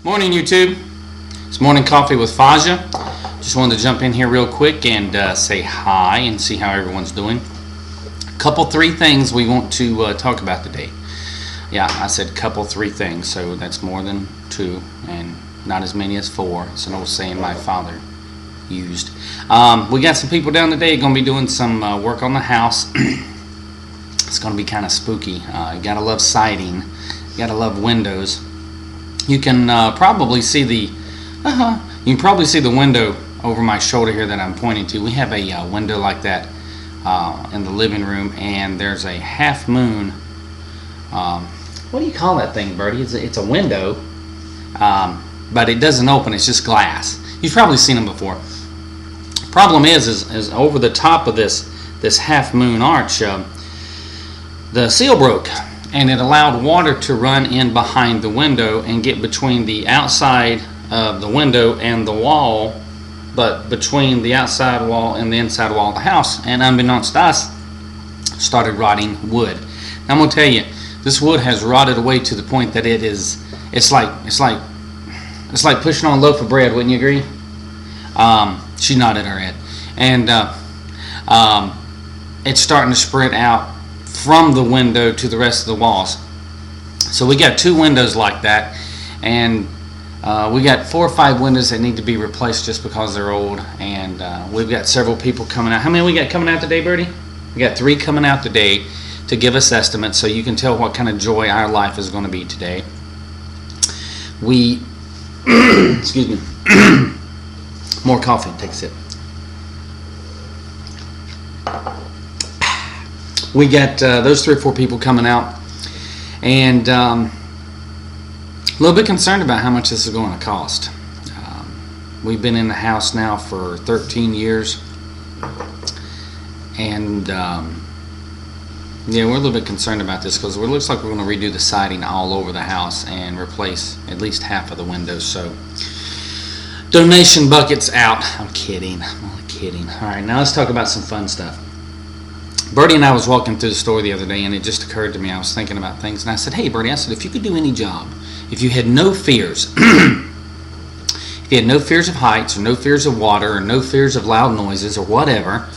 Morning, YouTube. It's Morning Coffee with Fasha. Just wanted to jump in here real quick and say hi and see how everyone's doing. Three things we want to talk about today. Yeah, I said three things, so that's more than two and not as many as four. It's an old saying my father used. We got some people down today going to be doing some work on the house. It's going to be kind of spooky. You got to love siding. You got to love windows. You can probably see the window over my shoulder here that I'm pointing to. We have a window like that in the living room, and there's a half moon. What do you call that thing, Birdie? It's a window, but it doesn't open. It's just glass. You've probably seen them before. Problem is over the top of this half moon arch, the seal broke, and it allowed water to run in behind the window and get between the outside of the window and the wall, but between the outside wall and the inside wall of the house, and unbeknownst to us, started rotting wood. Now, I'm going to tell you, this wood has rotted away to the point that it's like pushing on a loaf of bread. Wouldn't you agree? She nodded her head, and it's starting to spread out from the window to the rest of the walls. So we got two windows like that, and we got 4 or 5 windows that need to be replaced just because they're old, and we've got several people coming out. How many we got coming out today, Birdie? We got 3 coming out today to give us estimates, so you can tell what kind of joy our life is going to be today. We excuse me. More coffee. Take a sip. We got those 3 or 4 people coming out, and a little bit concerned about how much this is going to cost. We've been in the house now for 13 years, and yeah, we're a little bit concerned about this because it looks like we're going to redo the siding all over the house and replace at least half of the windows. So donation buckets out. I'm kidding. I'm only kidding. All right, now let's talk about some fun stuff. Birdie and I was walking through the store the other day, and it just occurred to me, I was thinking about things, and I said, hey, Birdie, I said, if you could do any job, if you had no fears, if you had no fears of heights, or no fears of water, or no fears of loud noises, or whatever,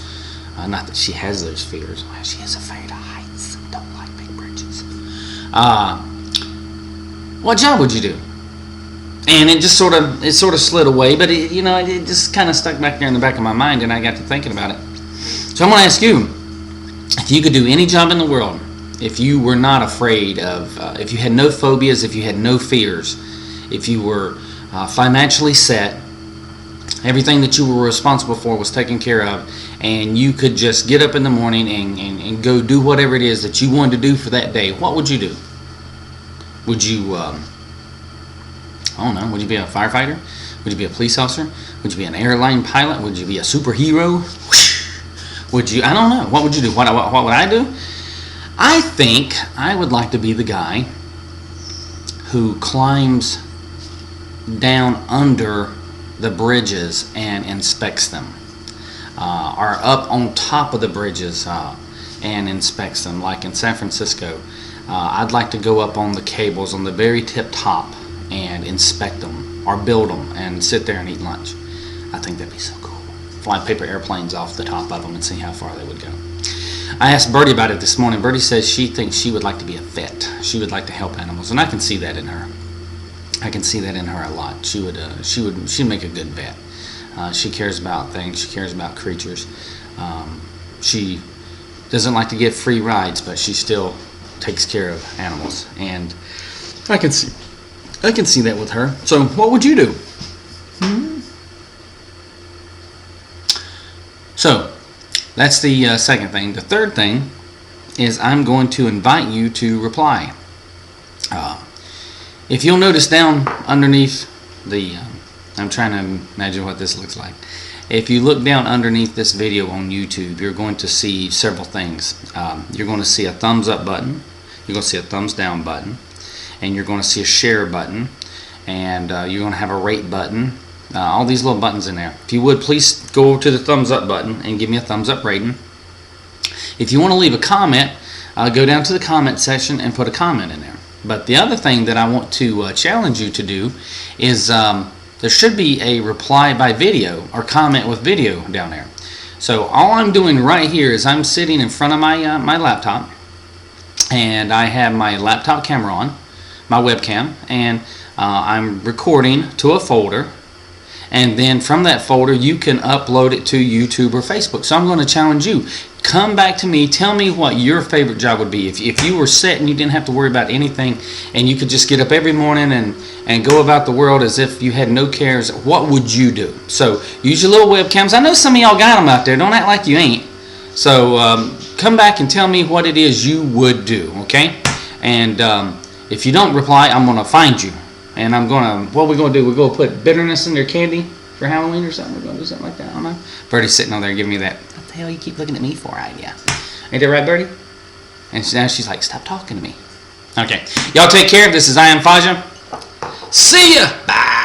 not that she has those fears, she is afraid of heights, don't like big bridges, what job would you do? And it just sort of slid away, but it just kind of stuck back there in the back of my mind, and I got to thinking about it. So I'm going to ask you, if you could do any job in the world, if you were not afraid of, if you had no phobias, if you had no fears, if you were financially set, everything that you were responsible for was taken care of, and you could just get up in the morning and go do whatever it is that you wanted to do for that day, what would you do? Would you, I don't know, would you be a firefighter? Would you be a police officer? Would you be an airline pilot? Would you be a superhero? Would you? I don't know. What would you do? What would I do? I think I would like to be the guy who climbs down under the bridges and inspects them, or up on top of the bridges and inspects them. Like in San Francisco, I'd like to go up on the cables on the very tip top and inspect them, or build them and sit there and eat lunch. I think that'd be so cool. Fly paper airplanes off the top of them and see how far they would go. I asked Birdie about it this morning. Birdie says she thinks she would like to be a vet. She would like to help animals, and I can see that in her. I can see that in her a lot. She'd make a good vet. She cares about things. She cares about creatures. She doesn't like to give free rides, but she still takes care of animals, and I can see that with her. So, what would you do? So, that's the second thing. The third thing is I'm going to invite you to reply. If you'll notice down underneath the, I'm trying to imagine what this looks like. If you look down underneath this video on YouTube, you're going to see several things. You're going to see a thumbs up button, you're going to see a thumbs down button, and you're going to see a share button, and you're going to have a rate button. All these little buttons in there. If you would, please go over to the thumbs up button and give me a thumbs up rating. If you want to leave a comment, go down to the comment section and put a comment in there. But the other thing that I want to challenge you to do is there should be a reply by video or comment with video down there. So all I'm doing right here is I'm sitting in front of my laptop, and I have my laptop camera on, my webcam, and I'm recording to a folder, and then from that folder you can upload it to YouTube or Facebook. So I'm going to challenge you. Come back to me, tell me what your favorite job would be. If you were set and you didn't have to worry about anything, and you could just get up every morning and go about the world as if you had no cares, what would you do? So use your little webcams. I know some of y'all got them out there. Don't act like you ain't. So come back and tell me what it is you would do, okay? And if you don't reply, I'm going to find you. And I'm going to, what we're going to do, we're going to put bitterness in their candy for Halloween or something. We're going to do something like that. I don't know. Birdie's sitting over there giving me that, what the hell you keep looking at me for idea. Ain't that right, Birdie? And now she's like, stop talking to me. Okay. Y'all take care. This is I Am Fasha. See ya. Bye.